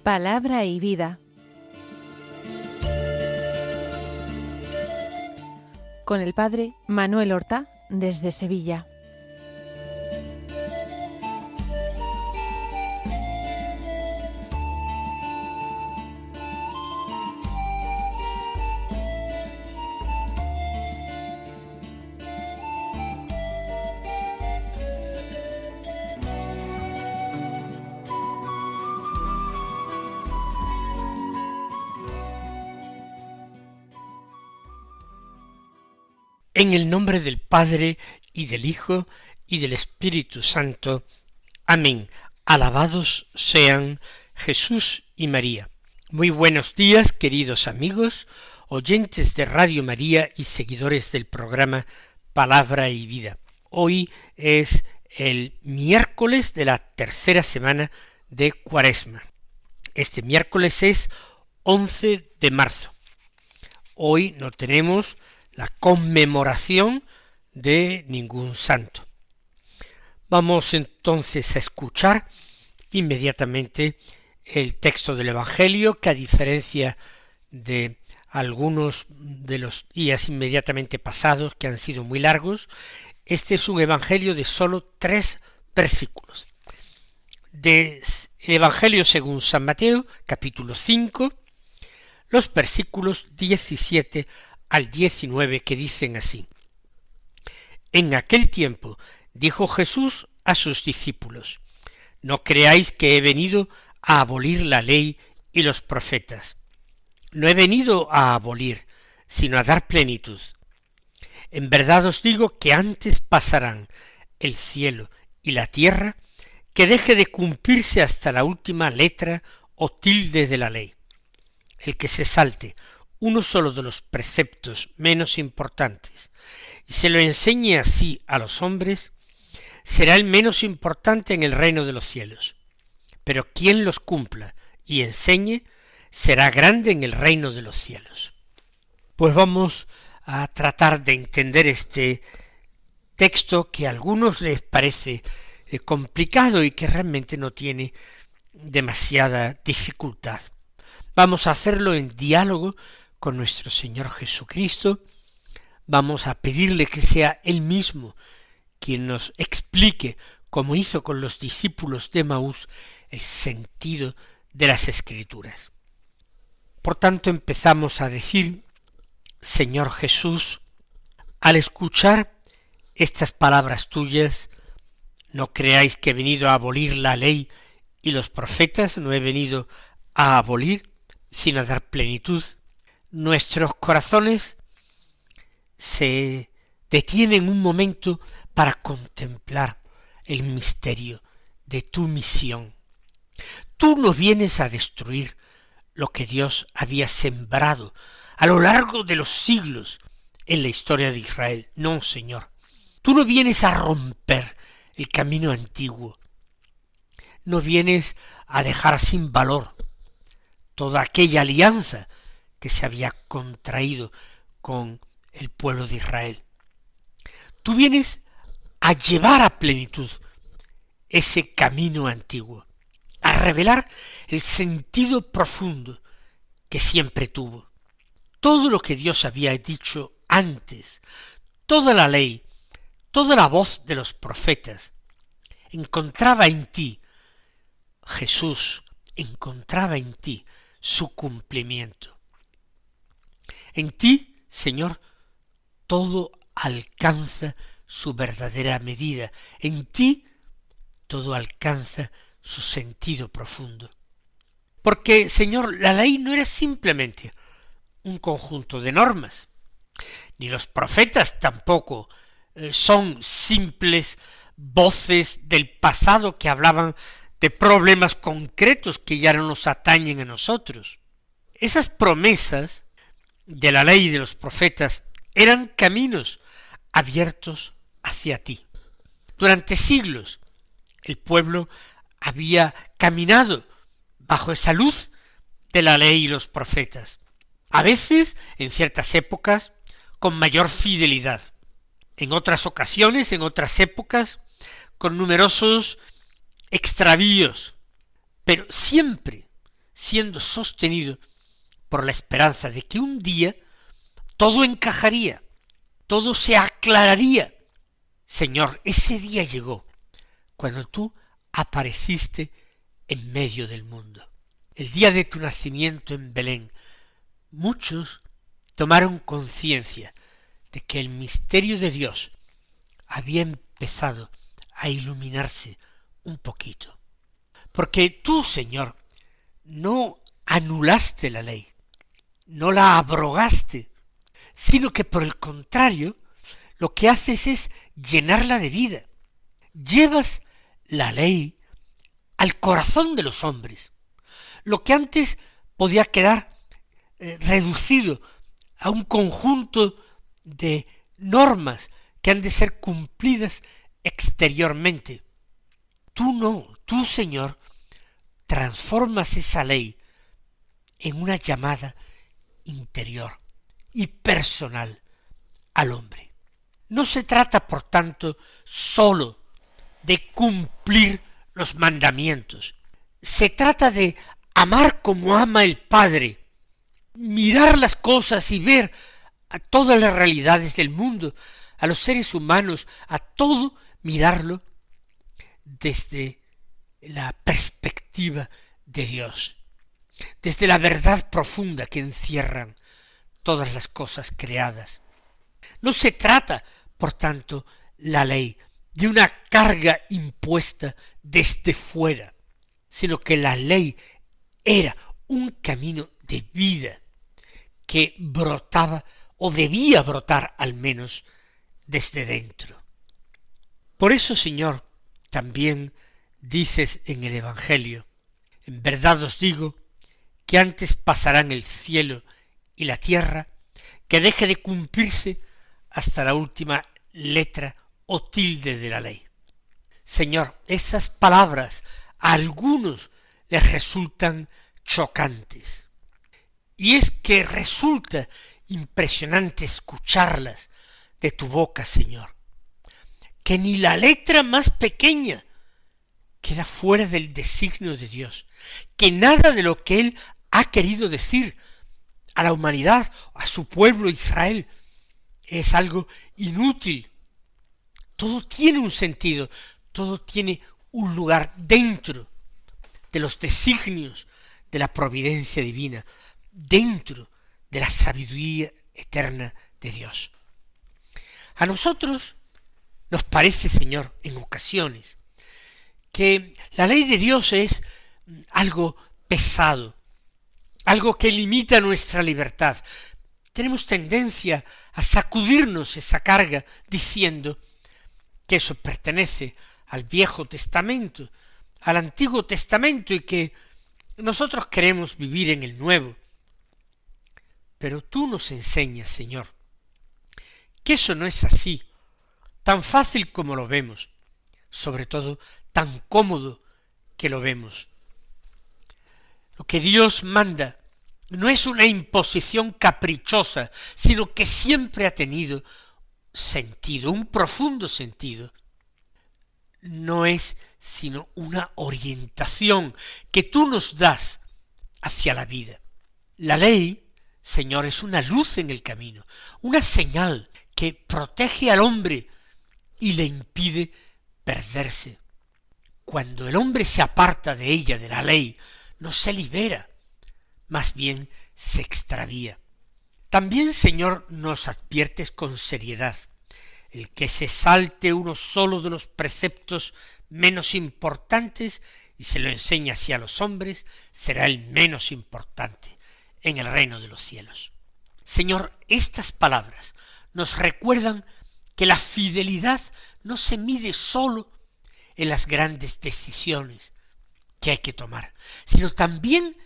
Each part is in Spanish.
Palabra y vida. Con el padre Manuel Horta, desde Sevilla. En el nombre del Padre, y del Hijo, y del Espíritu Santo. Amén. Alabados sean Jesús y María. Muy buenos días, queridos amigos, oyentes de Radio María y seguidores del programa Palabra y Vida. Hoy es el miércoles de la tercera semana de Cuaresma. Este miércoles es 11 de marzo. Hoy no tenemos la conmemoración de ningún santo. Vamos entonces a escuchar inmediatamente el texto del Evangelio, que a diferencia de algunos de los días inmediatamente pasados, que han sido muy largos, este es un Evangelio de solo 3 versículos. Del Evangelio según San Mateo, capítulo 5, los versículos 17 al 19, que dicen así: En aquel tiempo dijo Jesús a sus discípulos: No creáis que he venido a abolir la ley y los profetas. No he venido a abolir, sino a dar plenitud. En verdad os digo que antes pasarán el cielo y la tierra que deje de cumplirse hasta la última letra o tilde de la ley. El que se salte uno solo de los preceptos menos importantes y se lo enseñe así a los hombres, será el menos importante en el reino de los cielos. Pero quien los cumpla y enseñe, será grande en el reino de los cielos. Pues vamos a tratar de entender este texto que a algunos les parece complicado y que realmente no tiene demasiada dificultad. Vamos a hacerlo en diálogo con nuestro Señor Jesucristo. Vamos a pedirle que sea Él mismo quien nos explique, como hizo con los discípulos de Emaús, el sentido de las Escrituras. Por tanto, empezamos a decir: Señor Jesús, al escuchar estas palabras tuyas, no creáis que he venido a abolir la ley y los profetas, no he venido a abolir, sino a dar plenitud. Nuestros corazones se detienen un momento para contemplar el misterio de tu misión. Tú no vienes a destruir lo que Dios había sembrado a lo largo de los siglos en la historia de Israel. No, Señor. Tú no vienes a romper el camino antiguo. No vienes a dejar sin valor toda aquella alianza que se había contraído con el pueblo de Israel. Tú vienes a llevar a plenitud ese camino antiguo, a revelar el sentido profundo que siempre tuvo. Todo lo que Dios había dicho antes, toda la ley, toda la voz de los profetas, encontraba en ti, Jesús, encontraba en ti su cumplimiento. En ti, Señor, todo alcanza su verdadera medida. En ti todo alcanza su sentido profundo. Porque, Señor, la ley no era simplemente un conjunto de normas, ni los profetas tampoco son simples voces del pasado que hablaban de problemas concretos que ya no nos atañen a nosotros. Esas promesas de la ley y de los profetas eran caminos abiertos hacia ti. Durante siglos el pueblo había caminado bajo esa luz de la ley y los profetas, a veces, en ciertas épocas, con mayor fidelidad, en otras ocasiones, en otras épocas, con numerosos extravíos, pero siempre siendo sostenido por la esperanza de que un día todo encajaría, todo se aclararía. Señor, ese día llegó cuando tú apareciste en medio del mundo. El día de tu nacimiento en Belén, muchos tomaron conciencia de que el misterio de Dios había empezado a iluminarse un poquito. Porque tú, Señor, no anulaste la ley, no la abrogaste, sino que por el contrario, lo que haces es llenarla de vida. Llevas la ley al corazón de los hombres. Lo que antes podía quedar reducido a un conjunto de normas que han de ser cumplidas exteriormente. Tú no, tú, Señor, transformas esa ley en una llamada interior y personal al hombre. No se trata, por tanto, sólo de cumplir los mandamientos. Se trata de amar como ama el Padre, mirar las cosas y ver a todas las realidades del mundo, a los seres humanos, a todo mirarlo desde la perspectiva de Dios, desde la verdad profunda que encierran todas las cosas creadas. No se trata, por tanto, la ley de una carga impuesta desde fuera, sino que la ley era un camino de vida que brotaba o debía brotar al menos desde dentro. Por eso, Señor, también dices en el Evangelio: en verdad os digo que antes pasarán el cielo y la tierra que deje de cumplirse hasta la última letra o tilde de la ley. Señor, esas palabras a algunos les resultan chocantes. Y es que resulta impresionante escucharlas de tu boca, Señor, que ni la letra más pequeña queda fuera del designio de Dios, que nada de lo que Él ha querido decir a la humanidad, a su pueblo Israel, es algo inútil. Todo tiene un sentido, todo tiene un lugar dentro de los designios de la providencia divina, dentro de la sabiduría eterna de Dios. A nosotros nos parece, Señor, en ocasiones, que la ley de Dios es algo pesado, algo que limita nuestra libertad. Tenemos tendencia a sacudirnos esa carga diciendo que eso pertenece al Viejo Testamento, al Antiguo Testamento, y que nosotros queremos vivir en el Nuevo. Pero tú nos enseñas, Señor, que eso no es así, tan fácil como lo vemos, sobre todo tan cómodo que lo vemos. Lo que Dios manda no es una imposición caprichosa, sino que siempre ha tenido sentido, un profundo sentido. No es sino una orientación que tú nos das hacia la vida. La ley, Señor, es una luz en el camino, una señal que protege al hombre y le impide perderse. Cuando el hombre se aparta de ella, de la ley, no se libera, más bien se extravía. También, Señor, nos adviertes con seriedad: el que se salte uno solo de los preceptos menos importantes y se lo enseña así a los hombres, será el menos importante en el reino de los cielos. Señor, estas palabras nos recuerdan que la fidelidad no se mide sólo en las grandes decisiones que hay que tomar, sino también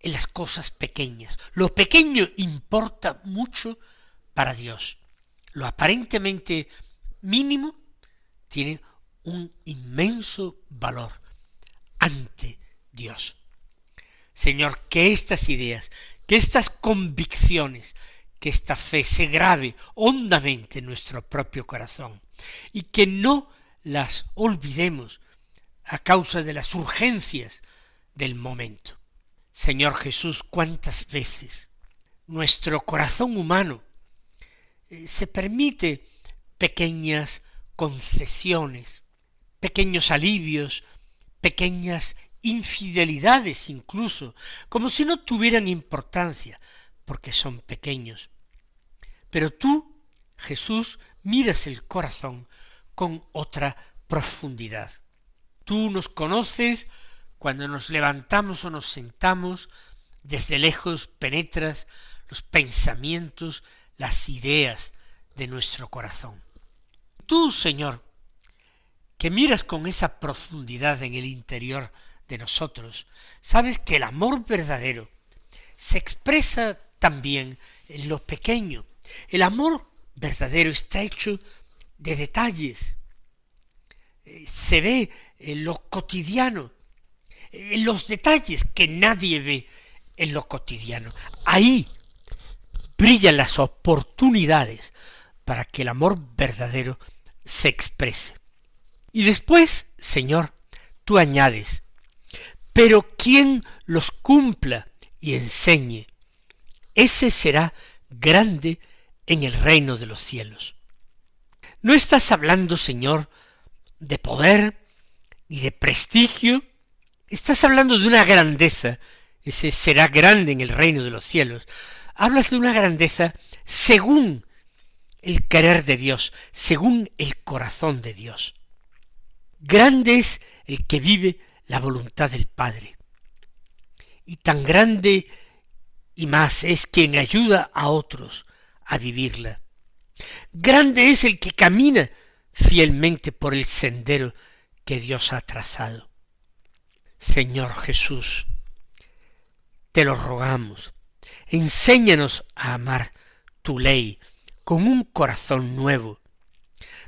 en las cosas pequeñas. Lo pequeño importa mucho para Dios. Lo aparentemente mínimo tiene un inmenso valor ante Dios. Señor, que estas ideas, que estas convicciones, que esta fe se grabe hondamente en nuestro propio corazón y que no las olvidemos a causa de las urgencias del momento. Señor Jesús, cuántas veces nuestro corazón humano se permite pequeñas concesiones, pequeños alivios, pequeñas infidelidades incluso, como si no tuvieran importancia, porque son pequeños. Pero tú, Jesús, miras el corazón con otra profundidad. Tú nos conoces cuando nos levantamos o nos sentamos, desde lejos penetras los pensamientos, las ideas de nuestro corazón. Tú, Señor, que miras con esa profundidad en el interior de nosotros, sabes que el amor verdadero se expresa también en lo pequeño. El amor verdadero está hecho de detalles, se ve en lo cotidiano, en los detalles que nadie ve en lo cotidiano. Ahí brillan las oportunidades para que el amor verdadero se exprese. Y después, Señor, tú añades, pero quien los cumpla y enseñe, ese será grande en el reino de los cielos. No estás hablando, Señor, de poder ni de prestigio, estás hablando de una grandeza, ese será grande en el reino de los cielos. Hablas de una grandeza según el querer de Dios, según el corazón de Dios. Grande es el que vive la voluntad del Padre. Y tan grande y más es quien ayuda a otros a vivirla. Grande es el que camina fielmente por el sendero que Dios ha trazado. Señor Jesús, te lo rogamos, enséñanos a amar tu ley con un corazón nuevo,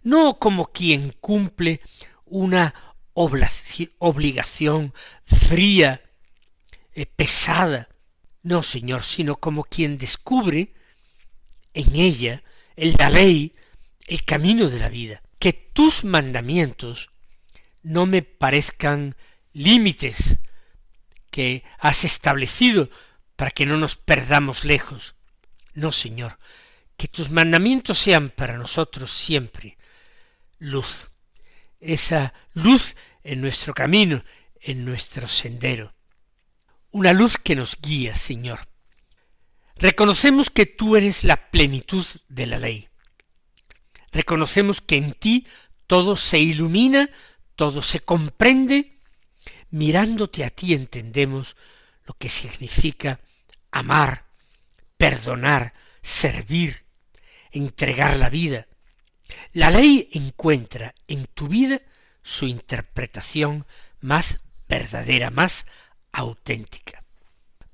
no como quien cumple una obligación fría, pesada, no, Señor, sino como quien descubre en ella, en la ley, el camino de la vida. Que tus mandamientos no me parezcan límites que has establecido para que no nos perdamos lejos. No, Señor, que tus mandamientos sean para nosotros siempre luz, esa luz en nuestro camino, en nuestro sendero, una luz que nos guía, Señor. Reconocemos que tú eres la plenitud de la ley. Reconocemos que en ti todo se ilumina, todo se comprende. Mirándote a ti entendemos lo que significa amar, perdonar, servir, entregar la vida. La ley encuentra en tu vida su interpretación más verdadera, más auténtica.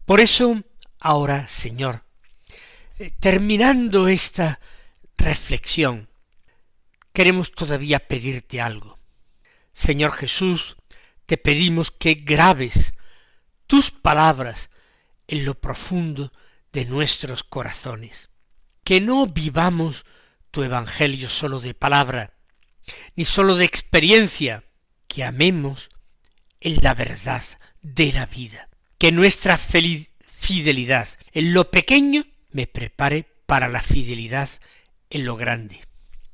Por eso, ahora, Señor, terminando esta reflexión, queremos todavía pedirte algo. Señor Jesús, te pedimos que grabes tus palabras en lo profundo de nuestros corazones, que no vivamos tu evangelio solo de palabra, ni solo de experiencia, que amemos en la verdad de la vida, que nuestra fidelidad en lo pequeño me prepare para la fidelidad en lo grande.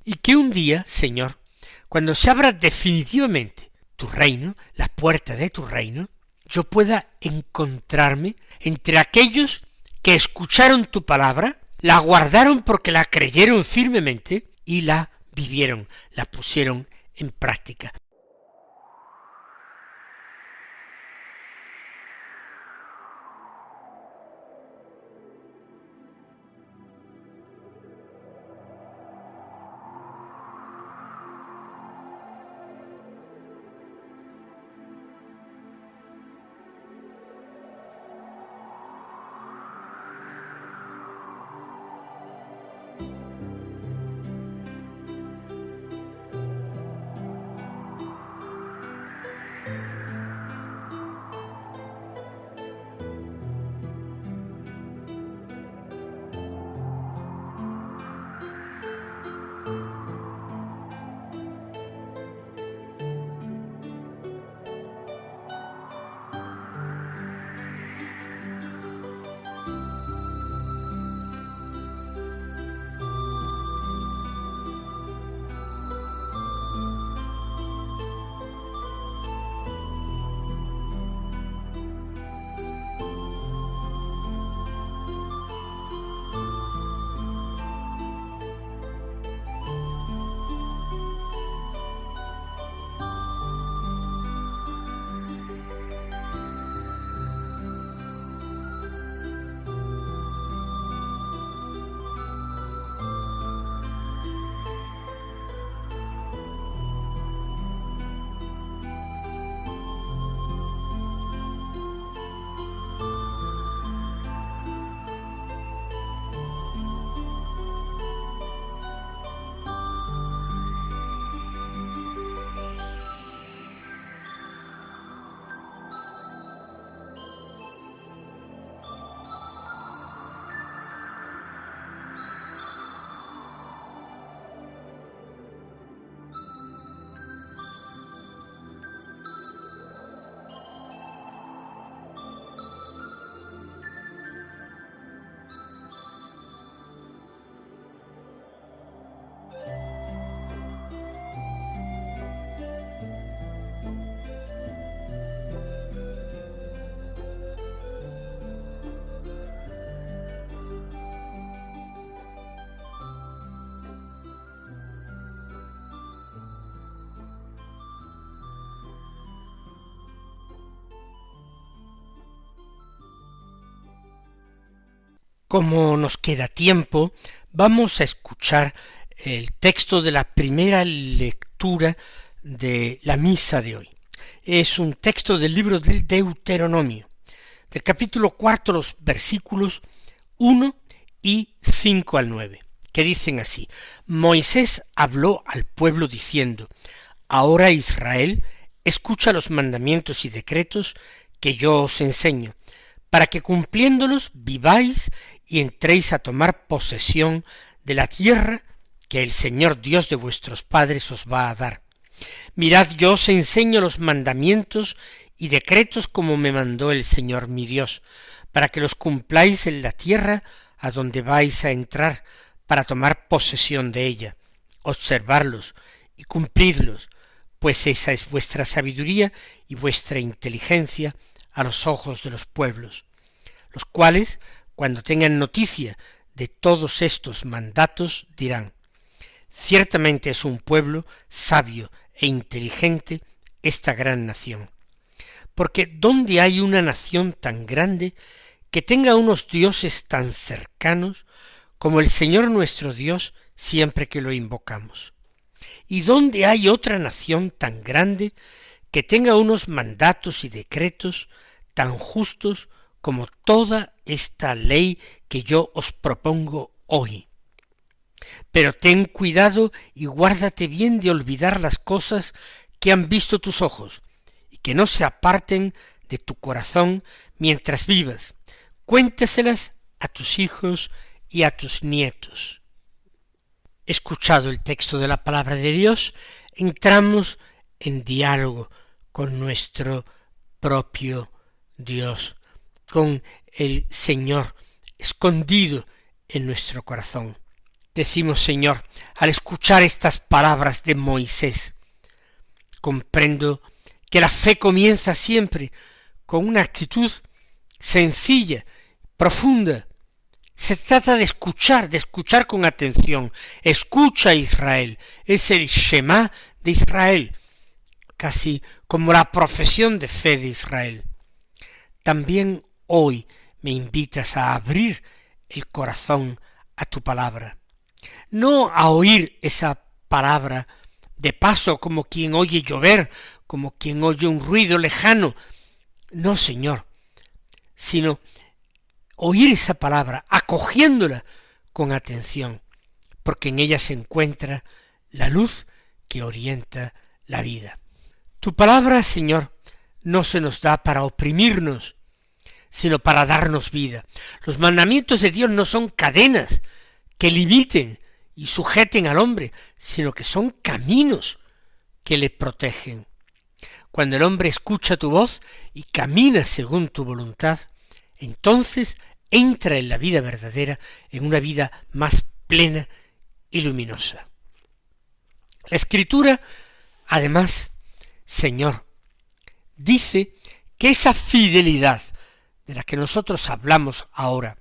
Y que un día, Señor, cuando se abra definitivamente tu reino, la puerta de tu reino, yo pueda encontrarme entre aquellos que escucharon tu palabra, la guardaron porque la creyeron firmemente y la vivieron, la pusieron en práctica. Como nos queda tiempo, vamos a escuchar el texto de la primera lectura de la misa de hoy. Es un texto del libro del Deuteronomio, del capítulo 4, los versículos 1 y 5 al 9, que dicen así: Moisés habló al pueblo diciendo: Ahora Israel, escucha los mandamientos y decretos que yo os enseño, para que cumpliéndolos viváis y entréis a tomar posesión de la tierra que el Señor Dios de vuestros padres os va a dar. Mirad, yo os enseño los mandamientos y decretos como me mandó el Señor mi Dios, para que los cumpláis en la tierra a donde vais a entrar, para tomar posesión de ella. Observarlos y cumplidlos, pues esa es vuestra sabiduría y vuestra inteligencia a los ojos de los pueblos, los cuales, cuando tengan noticia de todos estos mandatos, dirán: ciertamente es un pueblo sabio e inteligente esta gran nación. Porque ¿dónde hay una nación tan grande que tenga unos dioses tan cercanos como el Señor nuestro Dios siempre que lo invocamos? ¿Y dónde hay otra nación tan grande que tenga unos mandatos y decretos tan justos como toda esta ley que yo os propongo hoy? Pero ten cuidado y guárdate bien de olvidar las cosas que han visto tus ojos, y que no se aparten de tu corazón mientras vivas. Cuéntaselas a tus hijos y a tus nietos. Escuchado el texto de la palabra de Dios, entramos en diálogo con nuestro propio Dios, con el Señor escondido en nuestro corazón. Decimos: Señor, al escuchar estas palabras de Moisés, comprendo que la fe comienza siempre con una actitud sencilla, profunda. Se trata de escuchar con atención. Escucha, Israel, es el Shema de Israel, casi como la profesión de fe de Israel. También hoy me invitas a abrir el corazón a tu palabra, no a oír esa palabra de paso como quien oye llover, como quien oye un ruido lejano. No, Señor, sino oír esa palabra, acogiéndola con atención, porque en ella se encuentra la luz que orienta la vida. Tu palabra, Señor, no se nos da para oprimirnos, sino para darnos vida. Los mandamientos de Dios no son cadenas que limiten y sujeten al hombre, sino que son caminos que le protegen. Cuando el hombre escucha tu voz y camina según tu voluntad, entonces entra en la vida verdadera, en una vida más plena y luminosa. La Escritura, además, Señor, dice que esa fidelidad de la que nosotros hablamos ahora,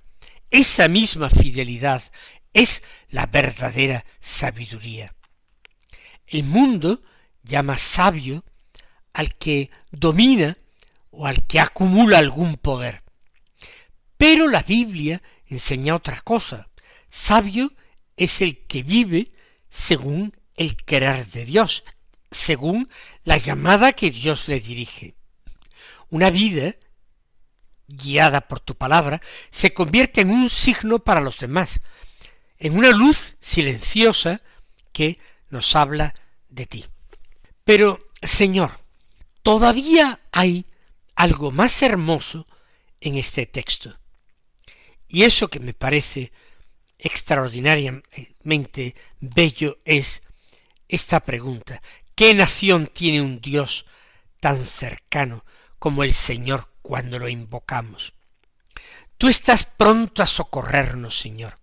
esa misma fidelidad es la verdadera sabiduría. El mundo llama sabio al que domina o al que acumula algún poder. Pero la Biblia enseña otra cosa. Sabio es el que vive según el querer de Dios, según la llamada que Dios le dirige. Una vida guiada por tu palabra se convierte en un signo para los demás, en una luz silenciosa que nos habla de ti. Pero, Señor, todavía hay algo más hermoso en este texto. Y eso que me parece extraordinariamente bello es esta pregunta: ¿qué nación tiene un Dios tan cercano como el Señor cuando lo invocamos? Tú estás pronto a socorrernos, Señor.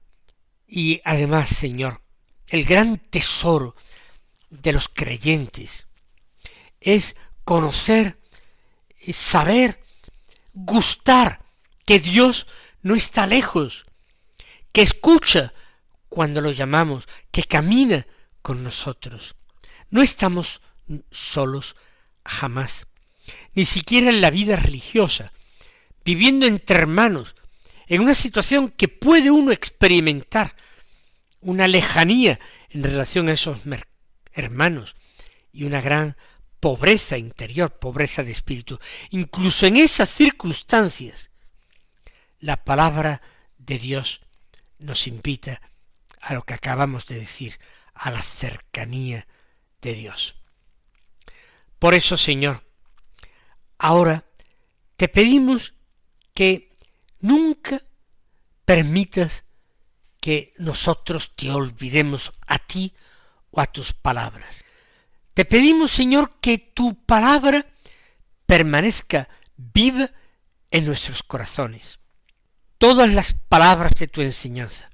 Y además, Señor, el gran tesoro de los creyentes es conocer, saber, gustar que Dios no está lejos, que escucha cuando lo llamamos, que camina con nosotros. No estamos solos jamás, ni siquiera en la vida religiosa, viviendo entre hermanos, en una situación que puede uno experimentar una lejanía en relación a esos hermanos y una gran pobreza interior, pobreza de espíritu, incluso en esas circunstancias, la palabra de Dios nos invita a lo que acabamos de decir, a la cercanía de Dios. Por eso, Señor, ahora te pedimos que nunca permitas que nosotros te olvidemos a ti o a tus palabras. Te pedimos, Señor, que tu palabra permanezca viva en nuestros corazones. Todas las palabras de tu enseñanza,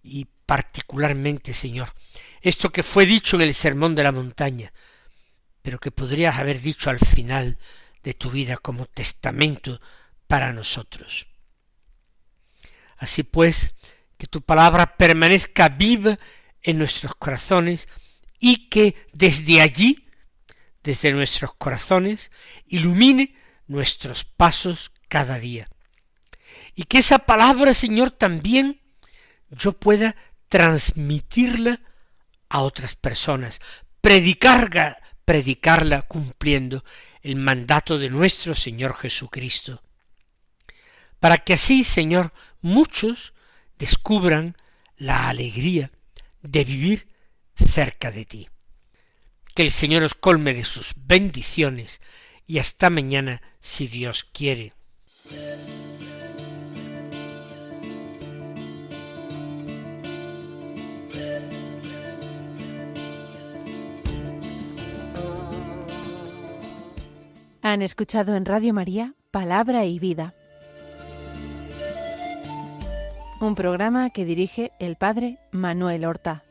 y particularmente, Señor, esto que fue dicho en el Sermón de la Montaña, pero que podrías haber dicho al final de tu vida como testamento para nosotros. Así pues, que tu palabra permanezca viva en nuestros corazones y que desde allí, desde nuestros corazones, ilumine nuestros pasos cada día. Y que esa palabra, Señor, también yo pueda transmitirla a otras personas, predicarla cumpliendo el mandato de nuestro Señor Jesucristo, para que así, Señor, muchos descubran la alegría de vivir cerca de ti. Que el Señor os colme de sus bendiciones y hasta mañana, si Dios quiere. Han escuchado en Radio María Palabra y Vida, un programa que dirige el Padre Manuel Horta.